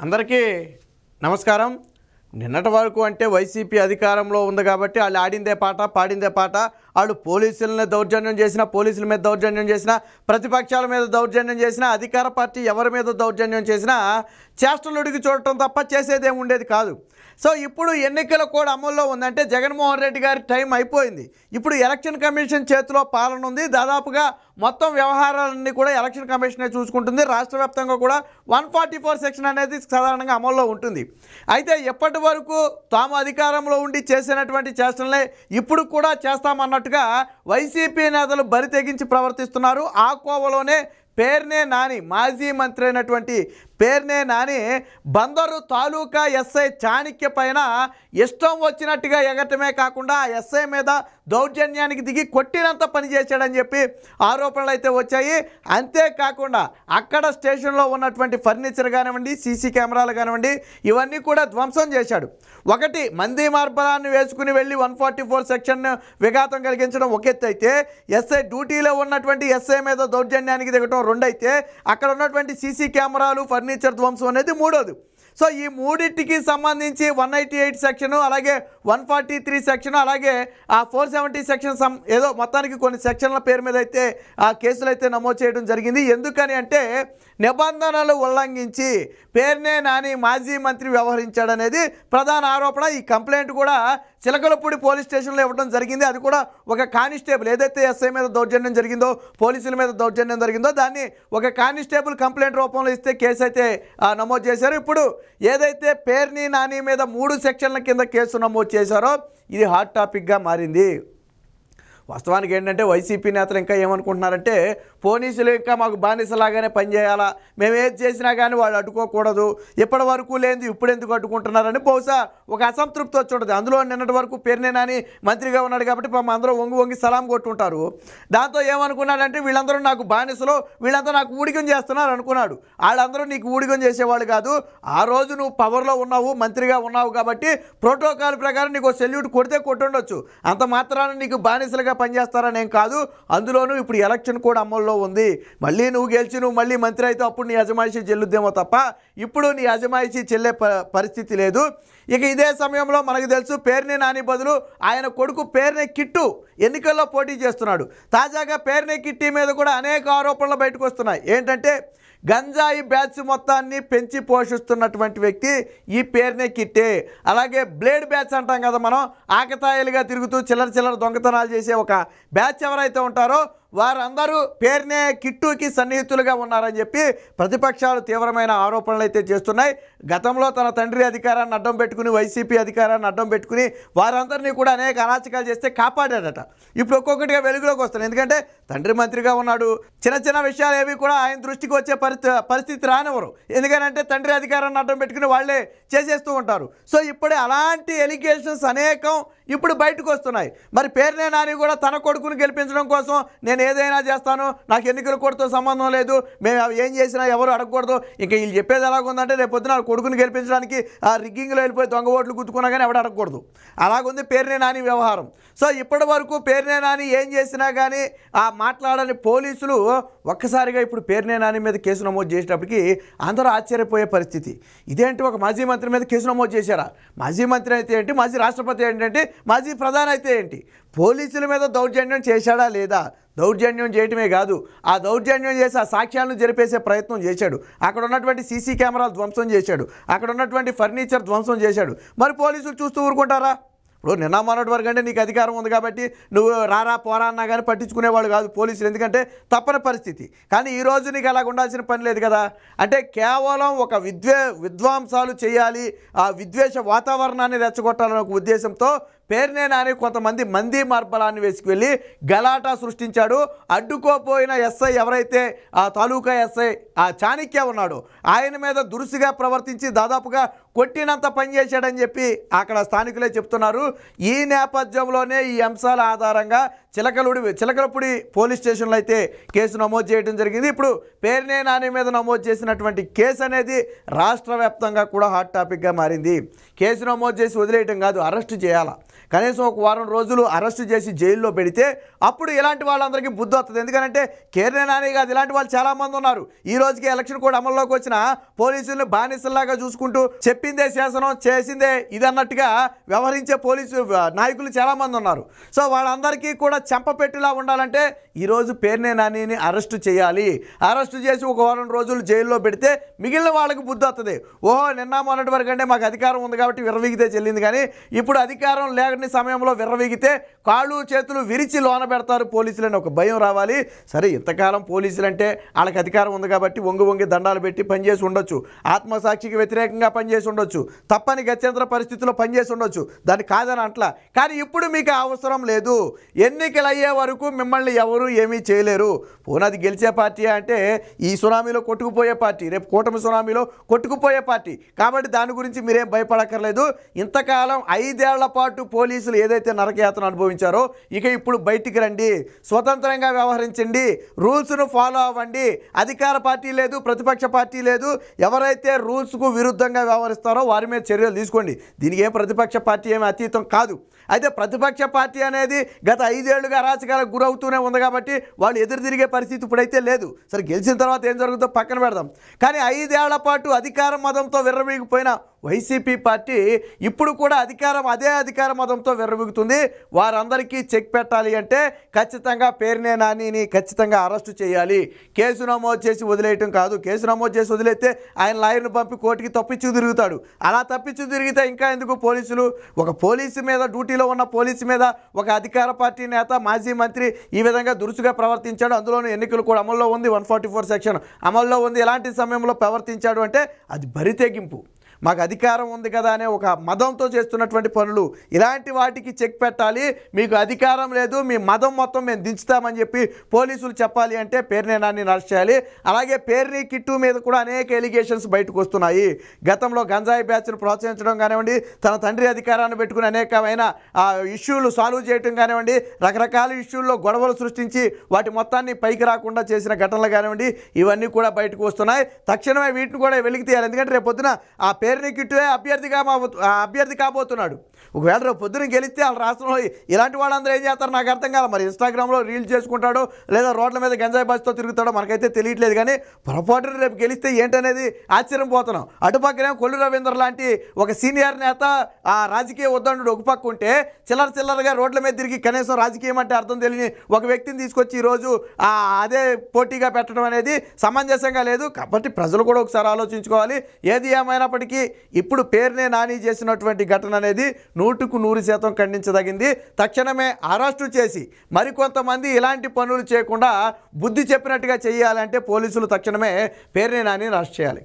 అందరికీ నమస్కారం. నిన్నటి వరకు అంటే వైసీపీ అధికారంలో ఉంది కాబట్టి వాళ్ళు ఆడిందే పాట పాడిందే పాట. వాళ్ళు పోలీసులని దౌర్జన్యం చేసినా, పోలీసుల మీద దౌర్జన్యం చేసినా, ప్రతిపక్షాల మీద దౌర్జన్యం చేసినా, అధికార పార్టీ ఎవరి మీద దౌర్జన్యం చేసినా చేష్టలుడికి చూడటం తప్ప చేసేదేం ఉండేది కాదు. సో ఇప్పుడు ఎన్నికల కోడ్ అమల్లో ఉందంటే జగన్మోహన్ రెడ్డి గారి టైం అయిపోయింది. ఇప్పుడు ఎలక్షన్ కమిషన్ చేతిలో పాలన ఉంది. దాదాపుగా మొత్తం వ్యవహారాలన్నీ కూడా ఎలక్షన్ కమిషనే చూసుకుంటుంది. రాష్ట్ర వ్యాప్తంగా కూడా 144 సెక్షన్ అనేది సాధారణంగా అమల్లో ఉంటుంది. అయితే ఎప్పటి వరకు తాము అధికారంలో ఉండి చేసినటువంటి చేష్టలనే ఇప్పుడు కూడా చేస్తామన్నట్టుగా వైసీపీ నేతలు బరి తెగించి ప్రవర్తిస్తున్నారు. ఆ కోవలోనే పేర్నే నాని, మాజీ మంత్రి అయినటువంటి పేర్నే నాని బందరు తాలూకా ఎస్ఐ చాణక్య పైన ఇష్టం వచ్చినట్టుగా ఎగటమే కాకుండా ఆ ఎస్ఐ మీద దౌర్జన్యానికి దిగి కొట్టినంత పని చేశాడని చెప్పి ఆరోపణలు అయితే వచ్చాయి. అంతేకాకుండా అక్కడ స్టేషన్లో ఉన్నటువంటి ఫర్నిచర్ కానివ్వండి, సీసీ కెమెరాలు కానివ్వండి, ఇవన్నీ కూడా ధ్వంసం చేశాడు. ఒకటి మంది మార్బలాన్ని వేసుకుని వెళ్ళి 144 సెక్షన్ విఘాతం కలిగించడం ఒక ఎత్తు అయితే, ఎస్ఐ డ్యూటీలో ఉన్నటువంటి ఎస్ఐ మీద దౌర్జన్యానికి దిగటం రెండైతే, అక్కడ ఉన్నటువంటి సీసీ కెమెరాలు ఫర్నిచర్ ధ్వంసం అనేది మూడోది. సో ఈ మూడింటికి సంబంధించి 188 సెక్షన్, అలాగే 143 సెక్షన్, అలాగే ఆ 470 సెక్షన్ ఏదో మొత్తానికి కొన్ని సెక్షన్ల పేరు మీద అయితే ఆ కేసులు అయితే నమోదు చేయడం జరిగింది. ఎందుకని అంటే నిబంధనలు ఉల్లంఘించి పేర్నే నాని మాజీ మంత్రి వ్యవహరించాడనేది ప్రధాన ఆరోపణ. ఈ కంప్లైంట్ కూడా చిలకలపూడి పోలీస్ స్టేషన్లో ఇవ్వడం జరిగింది. అది కూడా ఒక కానిస్టేబుల్, ఏదైతే ఎస్ఐ మీద దౌర్జన్యం జరిగిందో, పోలీసుల మీద దౌర్జన్యం జరిగిందో దాన్ని ఒక కానిస్టేబుల్ కంప్లైంట్ రూపంలో ఇస్తే కేసు అయితే నమోదు చేశారు. ఇప్పుడు ఏదైతే పేర్ని నాని మీద 3 సెక్షన్ల కింద కేసు నమోదు చేశారో ఇది హాట్ టాపిక్గా మారింది. వాస్తవానికి ఏంటంటే వైసీపీ నేతలు ఇంకా ఏమనుకుంటున్నారంటే పోలీసులు ఇంకా మాకు బానిసలాగానే పనిచేయాలా, మేము ఏది చేసినా కానీ వాళ్ళు అడ్డుకోకూడదు, ఇప్పటి వరకు లేనిది ఇప్పుడు ఎందుకు అడ్డుకుంటున్నారని బహుశా ఒక అసంతృప్తి వచ్చి ఉంటుంది. అందులో నిన్నటి వరకు పేర్నే నాని మంత్రిగా ఉన్నాడు కాబట్టి పాపం అందరూ వంగి సలాం కొట్టుంటారు. దాంతో ఏమనుకున్నాడంటే వీళ్ళందరూ నాకు బానిసలు, వీళ్ళంతా నాకు ఊడిగం చేస్తున్నారు అనుకున్నాడు. వాళ్ళందరూ నీకు ఊడిగం చేసేవాళ్ళు కాదు. ఆ రోజు నువ్వు పవర్లో ఉన్నావు, మంత్రిగా ఉన్నావు కాబట్టి ప్రోటోకాల్ ప్రకారం నీకు సెల్యూట్ కొడితే కొట్టుండొచ్చు. అంత మాత్రాన నీకు బానిసలుగా పనిచేస్తారని ఏం కాదు. అందులోనూ ఇప్పుడు ఎలక్షన్ కూడా అమల్లో ఉంది. మళ్ళీ నువ్వు గెలిచి నువ్వు మళ్ళీ మంత్రి అయితే అప్పుడు నీ అజమాయిషీ చెల్లుద్దేమో తప్ప ఇప్పుడు నీ అజమాయిషీ చెల్లే పరిస్థితి లేదు. ఇక ఇదే సమయంలో మనకు తెలుసు పేర్నే నాని బదులు ఆయన కొడుకు పేర్నే కిట్టు ఎన్నికల్లో పోటీ చేస్తున్నాడు. తాజాగా పేర్నే కిట్టి మీద కూడా అనేక ఆరోపణలు బయటకు వస్తున్నాయి. ఏంటంటే గంజాయి బ్యాచ్ మొత్తాన్ని పెంచి పోషిస్తున్నటువంటి వ్యక్తి ఈ పేర్నే కిట్టే. అలాగే బ్లేడ్ బ్యాచ్ అంటాం కదా మనం, ఆకతాయిలుగా తిరుగుతూ చిల్లర దొంగతనాలు చేసే ఒక బ్యాచ్ ఎవరైతే ఉంటారో వారందరూ పేర్నే కిట్టుకి సన్నిహితులుగా ఉన్నారని చెప్పి ప్రతిపక్షాలు తీవ్రమైన ఆరోపణలు అయితే చేస్తున్నాయి. గతంలో తన తండ్రి అధికారాన్ని అడ్డం పెట్టుకుని, వైసీపీ అధికారాన్ని అడ్డం పెట్టుకుని వారందరినీ కూడా అనేక అరాచకాలు చేస్తే కాపాడాడట. ఇప్పుడు ఒక్కొక్కటిగా వెలుగులోకి వస్తుంది. ఎందుకంటే తండ్రి మంత్రిగా ఉన్నాడు, చిన్న విషయాలు ఏవి కూడా ఆయన దృష్టికి వచ్చే పరిస్థితి రానివ్వరు. ఎందుకంటే తండ్రి అధికారాన్ని అడ్డం పెట్టుకుని వాళ్ళే చేసేస్తూ ఉంటారు. సో ఇప్పుడే అలాంటి ఎలిగేషన్స్ అనేకం ఇప్పుడు బయటకు వస్తున్నాయి. మరి పేర్నే నాని కూడా తన కొడుకుని గెలిపించడం కోసం నేను ఏదైనా చేస్తాను, నాకు ఎన్నికల కోడ్తో సంబంధం లేదు, మేము ఏం చేసినా ఎవరు అడగకూడదు, ఇంకా వీళ్ళు చెప్పేది ఎలాగుందంటే రేపు పొద్దున కొడుకుని గెలిపించడానికి ఆ రిగ్గింగ్లో వెళ్ళిపోయి దొంగ ఓట్లు గుద్దుకున్నా కానీ ఎవడు అడగకూడదు. అలాగుంది పేర్నే నాని వ్యవహారం. సో ఇప్పటి వరకు పేర్నే నాని ఏం చేసినా కానీ ఆ మాట్లాడని పోలీసులు ఒక్కసారిగా ఇప్పుడు పేర్నే నాని మీద కేసు నమోదు చేసేటప్పటికి అందరూ ఆశ్చర్యపోయే పరిస్థితి. ఇదేంటి ఒక మాజీ మంత్రి మీద కేసు నమోదు చేశారా? మాజీ మంత్రి అయితే ఏంటి, మాజీ రాష్ట్రపతి ఏంటంటే, మాజీ ప్రధాని అయితే ఏంటి, పోలీసుల మీద దౌర్జన్యం చేశాడా లేదా? దౌర్జన్యం చేయటమే కాదు, ఆ దౌర్జన్యం చేసి ఆ సాక్ష్యాలను జరిపేసే ప్రయత్నం చేశాడు. అక్కడ ఉన్నటువంటి సీసీ కెమెరాలు ధ్వంసం చేశాడు, అక్కడ ఉన్నటువంటి ఫర్నిచర్ ధ్వంసం చేశాడు. మరి పోలీసులు చూస్తూ ఊరుకుంటారా? ఇప్పుడు నిన్న మొన్నటి వరకు అంటే నీకు అధికారం ఉంది కాబట్టి నువ్వు రారా పోరా అన్నా కానీ పట్టించుకునేవాళ్ళు కాదు పోలీసులు, ఎందుకంటే తప్పని పరిస్థితి. కానీ ఈరోజు నీకు అలాగ ఉండాల్సిన పని లేదు కదా. అంటే కేవలం ఒక విధ్వంసాలు చేయాలి, ఆ విద్వేష వాతావరణాన్ని రెచ్చగొట్టాలనే ఒక ఉద్దేశంతో పేర్నే నాని కొంతమంది మంది మార్బలాన్ని వేసుకువెళ్ళి గలాటా సృష్టించాడు. అడ్డుకోపోయిన ఎస్ఐ ఎవరైతే ఆ తాలూకా ఎస్ఐ ఆ చాణక్య ఉన్నాడో ఆయన మీద దురుసుగా ప్రవర్తించి దాదాపుగా కొట్టినంత పనిచేశాడని చెప్పి అక్కడ స్థానికులే చెప్తున్నారు. ఈ నేపథ్యంలోనే ఈ అంశాల ఆధారంగా చిలకలపూడి పోలీస్ స్టేషన్లో అయితే కేసు నమోదు చేయడం జరిగింది. ఇప్పుడు పేర్నే నాని మీద నమోదు చేసినటువంటి కేసు అనేది రాష్ట్ర వ్యాప్తంగా కూడా హాట్ టాపిక్గా మారింది. కేసు నమోదు చేసి వదిలేయటం కాదు, అరెస్ట్ చేయాలా. కనీసం ఒక వారం రోజులు అరెస్టు చేసి జైల్లో పెడితే అప్పుడు ఇలాంటి వాళ్ళందరికీ బుద్ధి వస్తుంది. ఎందుకంటే కేర్నే నాని కాదు, ఇలాంటి వాళ్ళు చాలామంది ఉన్నారు. ఈ రోజుకి ఎలక్షన్ కోడ్ అమల్లోకి వచ్చిన పోలీసులను బానిసల్లాగా చూసుకుంటూ చెప్పిందే శాసనం చేసిందే ఇదన్నట్టుగా వ్యవహరించే పోలీసు నాయకులు చాలామంది ఉన్నారు. సో వాళ్ళందరికీ కూడా చెంపపెట్టులా ఉండాలంటే ఈరోజు పేర్నే నానిని అరెస్టు చేయాలి. అరెస్టు చేసి ఒక వారం రోజులు జైల్లో పెడితే మిగిలిన వాళ్ళకి బుద్ధి వస్తుంది. ఓహో నిన్న మొన్నటి వరకు అంటే మాకు అధికారం ఉంది కాబట్టి విర్రవీగితే చెల్లింది, కానీ ఇప్పుడు అధికారం లేని సమయంలో విర్రవీగితే కాళ్ళు చేతులు విరిచి లోన పెడతారు పోలీసులని ఒక భయం రావాలి. సరే ఇంతకాలం పోలీసులు అంటే వాళ్ళకి అధికారం ఉంది కాబట్టి వంగి దండాలు పెట్టి పనిచేసి ఉండొచ్చు, ఆత్మసాక్షికి వ్యతిరేకంగా పనిచేసి ఉండొచ్చు, తప్పని గత్యంతర పరిస్థితుల్లో పనిచేసి ఉండొచ్చు, దాన్ని కాదని అంట్లా. కానీ ఇప్పుడు మీకు అవసరం లేదు. ఎన్నికలు అయ్యే వరకు మిమ్మల్ని ఎవరు ఏమీ చేయలేరు. పోనాది గెలిచే పార్టీ అంటే ఈ సునామీలో కొట్టుకుపోయే పార్టీ, రేపు కూటమి సునామీలో కొట్టుకుపోయే పార్టీ. కాబట్టి దాని గురించి మీరేం భయపడక్కర్లేదు. ఇంతకాలం 5 ఏళ్ల పాటు పోలీసులు ఏదైతే నరకయాతన అనుభవించారో ఇక ఇప్పుడు బయటికి రండి, స్వతంత్రంగా వ్యవహరించండి, రూల్స్ను ఫాలో అవ్వండి. అధికార పార్టీ లేదు, ప్రతిపక్ష పార్టీ లేదు. ఎవరైతే రూల్స్కు విరుద్ధంగా వ్యవహరిస్తారో వారి మీద చర్యలు తీసుకోండి. దీనికి ఏం ప్రతిపక్ష పార్టీ ఏమీ అతీతం కాదు. అయితే ప్రతిపక్ష పార్టీ అనేది గత 5 ఏళ్లుగా అరాచకాలకు గురవుతూనే ఉంది కాబట్టి వాళ్ళు ఎదురు తిరిగే పరిస్థితి ఇప్పుడైతే లేదు. సరే గెలిచిన తర్వాత ఏం జరుగుతుందో పక్కన పెడదాం. కానీ 5 ఏళ్ల పాటు అధికార మదంతో విర్రవీగిపోయిన వైసీపీ పార్టీ ఇప్పుడు కూడా అదే అధికార మదంతో విర్రవీగుతుంది. వారందరికీ చెక్ పెట్టాలి అంటే ఖచ్చితంగా పేర్నే నానిని ఖచ్చితంగా అరెస్టు చేయాలి. కేసు నమోదు చేసి వదిలేయటం కాదు. కేసు నమోదు చేసి వదిలేస్తే ఆయన లాయర్ను పంపి కోర్టుకి తప్పించు తిరుగుతాడు. అలా తప్పించు తిరిగితే ఇంకా ఎందుకు పోలీసులు? ఒక పోలీసు మీద, డ్యూటీలో ఉన్న పోలీసు మీద ఒక అధికార పార్టీ నేత, మాజీ మంత్రి ఈ విధంగా దురుసుగా ప్రవర్తించాడు. అందులోనూ ఎన్నికలు కూడా అమల్లో ఉంది, 144 సెక్షన్ అమల్లో ఉంది. ఇలాంటి సమయంలో ప్రవర్తించాడు అంటే అది బరి తెగింపు. మాకు అధికారం ఉంది కదా అనే ఒక మదంతో చేస్తున్నటువంటి పనులు, ఇలాంటి వాటికి చెక్ పెట్టాలి. మీకు అధికారం లేదు, మీ మదం మొత్తం మేము దించుతామని చెప్పి పోలీసులు చెప్పాలి అంటే పేర్నే నానిని అరెస్ట్ చేయాలి. అలాగే పేర్ని కిట్టు మీద కూడా అనేక ఎలిగేషన్స్ బయటకు వస్తున్నాయి. గతంలో గంజాయి బ్యాచ్ను ప్రోత్సహించడం కానివ్వండి, తన తండ్రి అధికారాన్ని పెట్టుకుని అనేకమైన ఇష్యూలు సాల్వ్ చేయడం కానివ్వండి, రకరకాల ఇష్యూల్లో గొడవలు సృష్టించి వాటి మొత్తాన్ని పైకి రాకుండా చేసిన ఘటనలు కానివ్వండి, ఇవన్నీ కూడా బయటకు వస్తున్నాయి. తక్షణమే వీటిని కూడా వెలికి తీయాలి. ఎందుకంటే రేపు పొద్దున ఆ పేర్ని కిట్టువే అభ్యర్థి కాబోతున్నాడు. ఒకవేళ రేపు పొద్దున గెలిస్తే వాళ్ళ రాష్ట్రంలో ఇలాంటి వాళ్ళందరూ ఏం చేస్తారు నాకు అర్థం కాదు. మరి ఇన్స్టాగ్రామ్లో రీల్స్ చేసుకుంటాడో లేదా రోడ్ల మీద గంజాయి బస్తో తిరుగుతాడో మనకైతే తెలియట్లేదు. కానీ పొరపాటున రేపు గెలిస్తే ఏంటనేది ఆశ్చర్యం పోతున్నాం. అటుపక్కనే కొల్లు రవీంద్ర లాంటి ఒక సీనియర్ నేత, ఆ రాజకీయ ఉద్దండు ఒక పక్క ఉంటే చిల్లరగా రోడ్ల మీద తిరిగి కనీసం రాజకీయం అంటే అర్థం తెలియని ఒక వ్యక్తిని తీసుకొచ్చి ఈరోజు అదే పోటీగా పెట్టడం అనేది సమంజసంగా లేదు. కాబట్టి ప్రజలు కూడా ఒకసారి ఆలోచించుకోవాలి. ఏది ఏమైనప్పటికీ ఇప్పుడు పేర్నే నాని చేసినటువంటి ఘటన అనేది 100% ఖండించదగింది. తక్షణమే అరెస్టు చేసి మరికొంతమంది ఇలాంటి పనులు చేయకుండా బుద్ధి చెప్పినట్టుగా చేయాలంటే పోలీసులు తక్షణమే పేర్నే నానిని అరెస్ట్ చేయాలి.